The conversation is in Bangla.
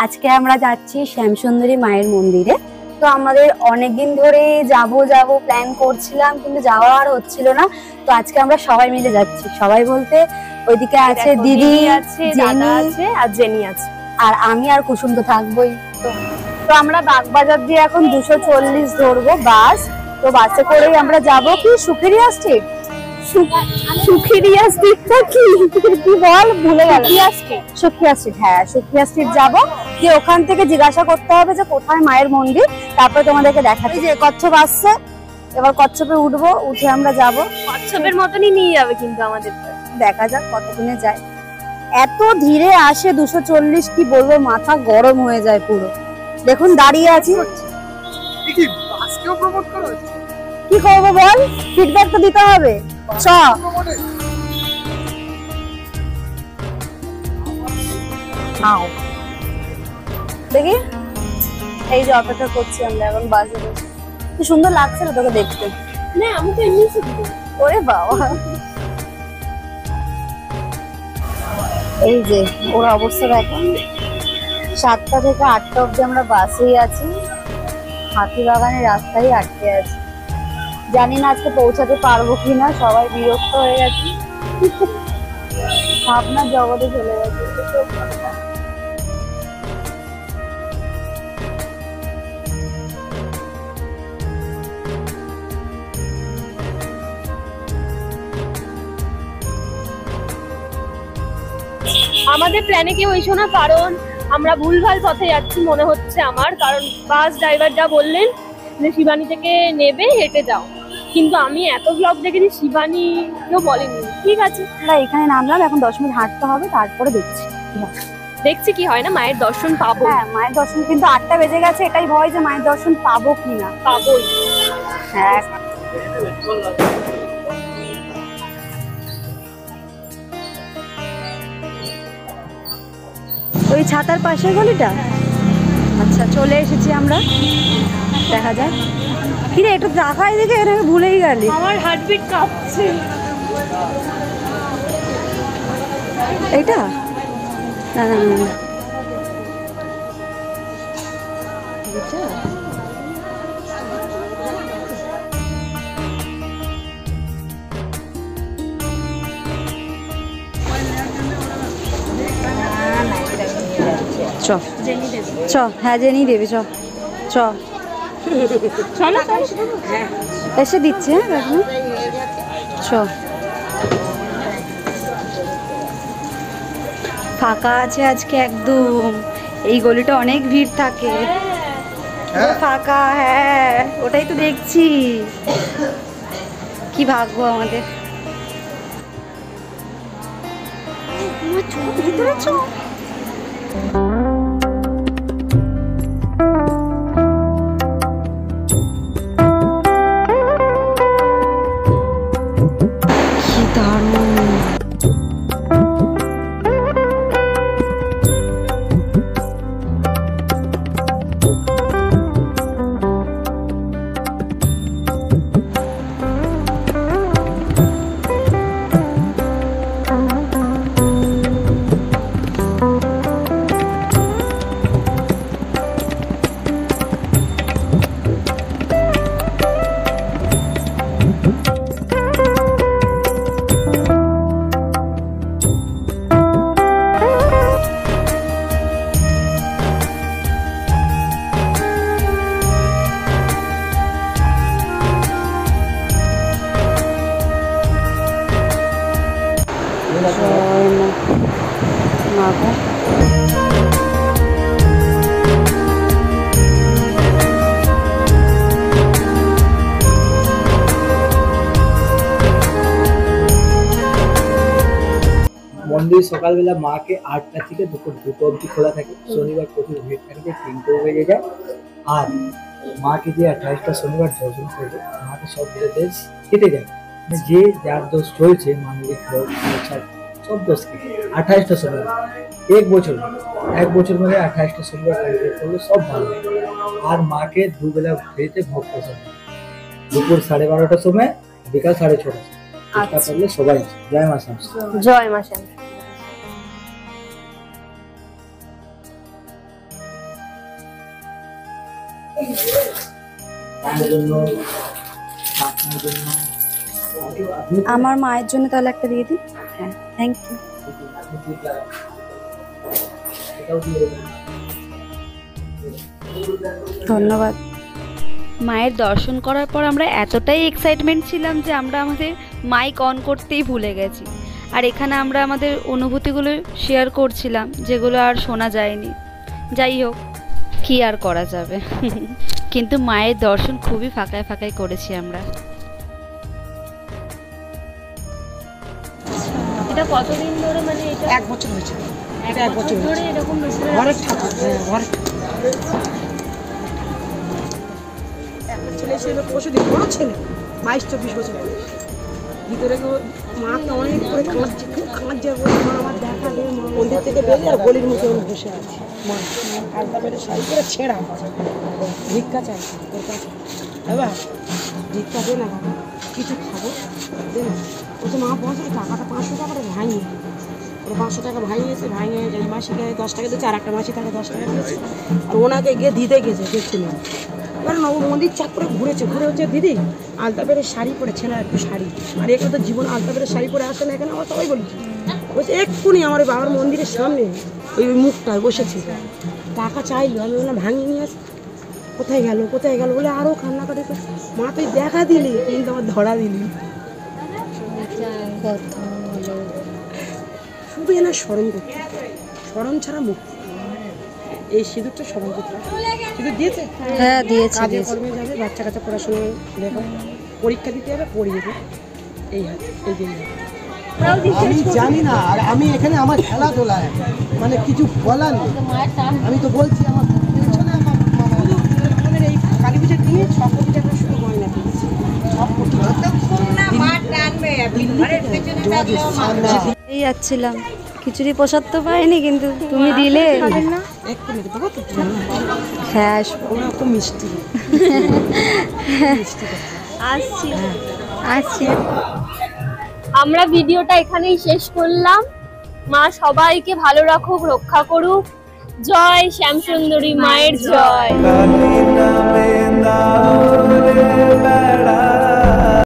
আজকে আমরা যাচ্ছি শ্যামসুন্দরী মায়ের মন্দিরে। তো আমাদের অনেকদিন ধরে যাব প্ল্যান করছিলাম, কিন্তু যাওয়া আর হচ্ছিল না। তো আজকে আমরা সবাই মিলে যাচ্ছি। সবাই বলতে ওইদিকে আছে দিদি আছে, দাদা আছে আর জেনি আছে, আর আমি আর কুসুম তো থাকবোই। তো আমরা বাগবাজার দিয়ে এখন 240 ধরবো বাস। তো বাসে করেই আমরা যাব কি সুখিরিয়া স্ট্রিট। সুখিরিয়া স্ট্রিটটা কি বল, ভুলে গেলাম। সুখিয়া স্ট্রিট, হ্যাঁ সুখিয়া স্ট্রিট যাবো। যে ওখান থেকে জিজ্ঞাসা করতে হবে যে কোথায় মায়ের মন্দির, তারপরে তোমাদেরকে দেখাচ্ছি। যে কচ্ছপ আসছে, এবার কচ্ছপে উঠবো, উঠে আমরা যাব। কচ্ছপের মতনই নিয়ে যাবে কিন্তু আমাদের, দেখা যাক কতদিনে যায়। এত ধীরে আসে 240, কি বলবো, মাথা গরম হয়ে যায় পুরো। দেখুন দাঁড়িয়ে আছি, কি করবো বল, ফিডব্যাক তো দিতে হবে। চ দেখি, এই যে অপেক্ষা করছি আমরা এখন বাসে বসে। কি সুন্দর লাগছে না তোকে দেখতে? না আমি তো এমনি শুনবো। ওরে বাবা, এই যে ওর অবস্থা দেখো। 7টা থেকে 8টা অবধি আমরা বাসেই আছি, হাতিবাগানের রাস্তায় আটকে আছি। জানি না আজকে পৌঁছাতে পারবো কিনা, সবাই বিরক্ত হয়ে গেছে, ভাবনার জগতে চলে গেছে। আমাদের প্ল্যানে কেউ এসো না, কারণ আমরা ভুলভাল পথে যাচ্ছি মনে হচ্ছে আমার। কারণ বাস ড্রাইভার যা বললেন যে শিবানী থেকে নেবে, হেঁটে যাও, কিন্তু আমি এত ব্লগ দেখেছি শিবানী কেউ বলেনি। ঠিক আছে, আমরা এখানে নামলাম, এখন 10 মিনিট হাঁটতে হবে, তারপরে দেখছি কি হয় না, মায়ের দর্শন পাবো। হ্যাঁ মায়ের দর্শন, কিন্তু 8টা বেজে গেছে, এটাই ভয় যে মায়ের দর্শন পাবো কিনা। পাবোই, হ্যাঁ। ওই ছাতার পাশে গলিটা। আচ্ছা চলে এসেছি আমরা, দেখা যাক। কিরে একটু দেখাই দেখে, এটাকে ভুলেই গেলি। আমার হার্টবিট কাঁপছে। এইটা না না না, চ চ, হ্যাঁ জেনি দেবে, চ চ এসে দিচ্ছে। হ্যাঁ এখন চ, ফাঁকা আছে আজকে একদম। এই গলিটা অনেক ভিড় থাকে, ফাঁকা। হ্যাঁ ওটাই তো দেখছি, কি ভাগ্য আমাদের। ভিতরে চ। কি দারুণ, মন্দির সকালবেলা মাকে 8টা থেকে দুপুর 2টো অবধি খোলা থাকে। শনিবার প্রচুর ভিড় থাকে, 3টেও বেজে যায়। আর মাকে যে 28টা শনিবার দর্শন করবে, মাকে সব দেশ কেটে যায়। যে যার দোষ চলছে, মানবিক হোক সব দোষ কেটে 28টা শনিবার, এক বছর মধ্যে 28টা শনিবার কমপ্লিট করলে সব ভালো। আর মাকে দুবেলা ফ্রিতে ভোগ প্রসাদ, দুপুর 12:30টার সময়, বিকাল 6:30। সবাই জয় মা শ্যামা, জয় মা শ্যামা। আপনার জন্য, আপনার জন্য, আমার মায়ের জন্য তাহলে একটা দিয়ে দিন। হ্যাঁ, থ্যাংক ইউ। এটাও দিয়ে দেবেন। ধন্যবাদ। মায়ের দর্শন করার পর আমরা এতটাই এক্সাইটমেন্ট ছিলাম যে আমরা আমাদের মাইক অন করতেই ভুলে গেছি। আর এখানে আমরা আমাদের অনুভূতিগুলো শেয়ার করছিলাম, যেগুলো আর শোনা যায়নি। যাই হোক, কি আর করা যাবে। কিন্তু মায়ের দর্শন খুবই ফাঁকায় ফাঁকায় করেছি আমরা। এটা কতদিন ধরে, মানে এটা 1 বছর হয়েছে। এক এক বছর বছর ধরে এরকম মেশিনে ঘরের ঠাকুর, হ্যাঁ, ঘরের একটা ছেলে ছিল পরশুদিন, বড় ছেলে 22-24 বছর বয়স। ভিতরে মাকে অনেক করে কাঁদছে, খুব কাঁদছে, বলে মা আমার দেখা দে, মা মন্দির থেকে বেরিয়ে আর গলির মুখে আমি বসে আছি। মা আলতা পেরে শাড়ি করে ছেঁড়া ভিক্ষা চাইছে তোর কাছে, এবার ভিক্ষা দে না বাবা, কিছু খাবো দে না। বলছে মা বলছে টাকাটা 500 টাকাটা ভাঙি, ওরা 500 টাকা ভাঙিয়েছে, ভাঙিয়ে এই মাসিকে 10 টাকা দিয়েছে, আর একটা মাসি তাকে 10 টাকা দিয়েছে, আর ওনাকে গিয়ে দিতে গেছে দেখছিলাম। এবার নব মন্দির চাক করে ঘুরেছে, ঘুরে হচ্ছে দিদি আলতা পেরে শাড়ি পরেছে না, একটু শাড়ি, আর এখানে তো জীবন আলতা পেরে শাড়ি পরে আসে না, এখানে আমার সবাই বলছি। বলছে এক্ষুনি আমার ওই বাবার মন্দিরের সামনে ওই মুখটায় বসেছে, টাকা চাইলো, আমি বললাম ভাঙিয়ে নিয়ে আসি। কোথায় গেল কোথায় গেল বলে আরও কান্নাকাটি করে, মা তুই দেখা দিলি কিন্তু আমার ধরা দিলি। শুধু এনার স্মরণ করতে, স্মরণ ছাড়া মুক্তি। এই সিঁদুরটা সবাই করতে, সিঁদুর দিয়েছে, হ্যাঁ দিয়েছি। কাজে কর্মে যাবে, বাচ্চা কাচ্চা পড়াশোনা লেখা, পরীক্ষা দিতে যাবে, পড়িয়ে দেবে, এই হাতে এই দিন। আমি জানি না, আর আমি এখানে আমার খেলাধুলায় মানে কিছু বলার নেই। আমি তো বলছি আমার পেছনে আমার শুধু আমাদের এই কালী পুজোর দিনে 6 কোটি টাকা শুধু গয়না কিনেছি, 6 কোটি টাকা। এই যাচ্ছিলাম, খিচুড়ি প্রসাদ তো পাইনি, কিন্তু তুমি দিলে। এক্ষুনি দেবো তো, হ্যাঁ ওরা খুব মিষ্টি মিষ্টি কথা। আসছি। আসছি। আমরা ভিডিওটা এখানেই শেষ করলাম। মা সবাইকে ভালো রাখুক, রক্ষা করুক। জয় শ্যামসুন্দরী মায়ের জয়। কালী নামে দাও রে বেড়া